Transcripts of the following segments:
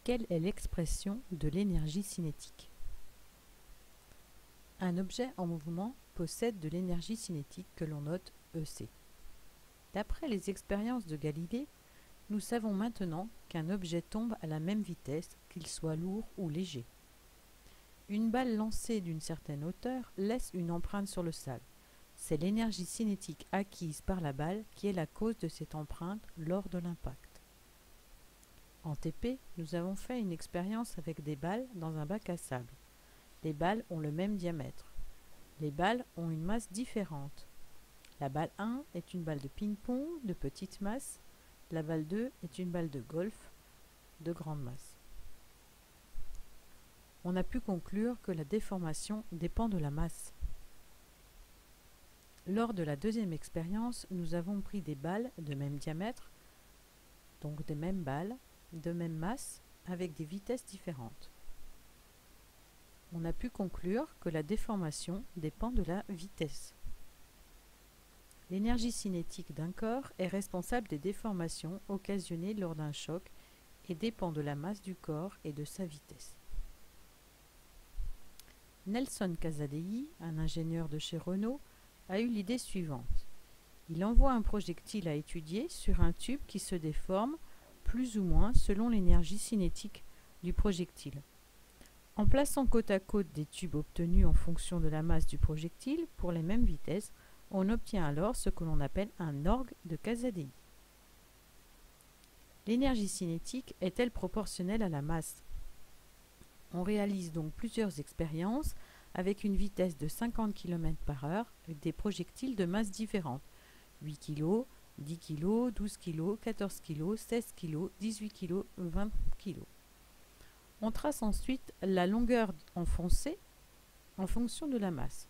Quelle est l'expression de l'énergie cinétique? Un objet en mouvement possède de l'énergie cinétique que l'on note EC. D'après les expériences de Galilée, nous savons maintenant qu'un objet tombe à la même vitesse, qu'il soit lourd ou léger. Une balle lancée d'une certaine hauteur laisse une empreinte sur le sable. C'est l'énergie cinétique acquise par la balle qui est la cause de cette empreinte lors de l'impact. En TP, nous avons fait une expérience avec des balles dans un bac à sable. Les balles ont le même diamètre. Les balles ont une masse différente. La balle 1 est une balle de ping-pong de petite masse. La balle 2 est une balle de golf de grande masse. On a pu conclure que la déformation dépend de la masse. Lors de la deuxième expérience, nous avons pris des balles de même diamètre, donc des mêmes balles, de même masse, avec des vitesses différentes. On a pu conclure que la déformation dépend de la vitesse. L'énergie cinétique d'un corps est responsable des déformations occasionnées lors d'un choc et dépend de la masse du corps et de sa vitesse. Nelson Casadei, un ingénieur de chez Renault, a eu l'idée suivante. Il envoie un projectile à étudier sur un tube qui se déforme plus ou moins selon l'énergie cinétique du projectile. En plaçant côte à côte des tubes obtenus en fonction de la masse du projectile pour les mêmes vitesses, on obtient alors ce que l'on appelle un orgue de Casadei. L'énergie cinétique est-elle proportionnelle à la masse? On réalise donc plusieurs expériences avec une vitesse de 50 km/h avec des projectiles de masse différentes, 8 kg, 10 kg, 12 kg, 14 kg, 16 kg, 18 kg, 20 kg. On trace ensuite la longueur enfoncée en fonction de la masse.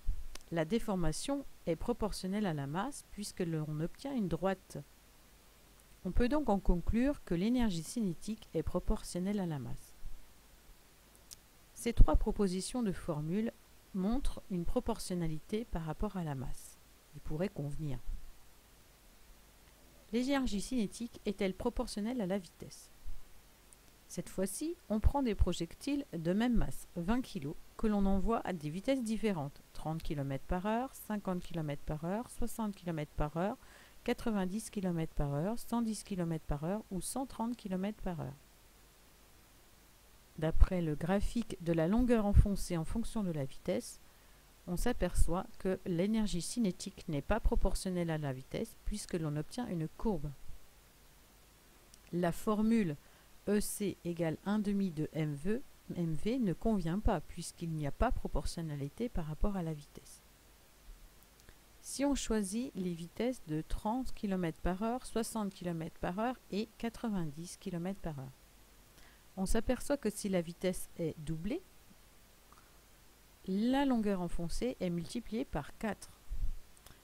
La déformation est proportionnelle à la masse puisque l'on obtient une droite. On peut donc en conclure que l'énergie cinétique est proportionnelle à la masse. Ces trois propositions de formule montrent une proportionnalité par rapport à la masse. Ils pourraient convenir. L'énergie cinétique est-elle proportionnelle à la vitesse? Cette fois-ci, on prend des projectiles de même masse, 20 kg, que l'on envoie à des vitesses différentes, 30 km/h, 50 km/h, 60 km/h, 90 km/h, 110 km/h ou 130 km/h. D'après le graphique de la longueur enfoncée en fonction de la vitesse, on s'aperçoit que l'énergie cinétique n'est pas proportionnelle à la vitesse puisque l'on obtient une courbe. La formule EC égale 1/2 de mv ne convient pas puisqu'il n'y a pas proportionnalité par rapport à la vitesse. Si on choisit les vitesses de 30 km/h, 60 km/h et 90 km/h, on s'aperçoit que si la vitesse est doublée, la longueur enfoncée est multipliée par 4.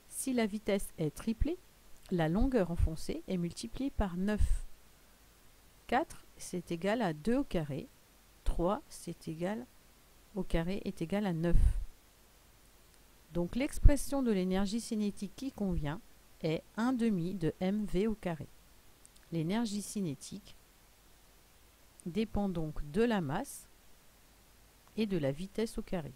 Si la vitesse est triplée, la longueur enfoncée est multipliée par 9. 4, c'est égal à 2 au carré. 3, c'est égal au carré est égal à 9. Donc l'expression de l'énergie cinétique qui convient est 1/2 de mv au carré. L'énergie cinétique dépend donc de la masse et de la vitesse au carré.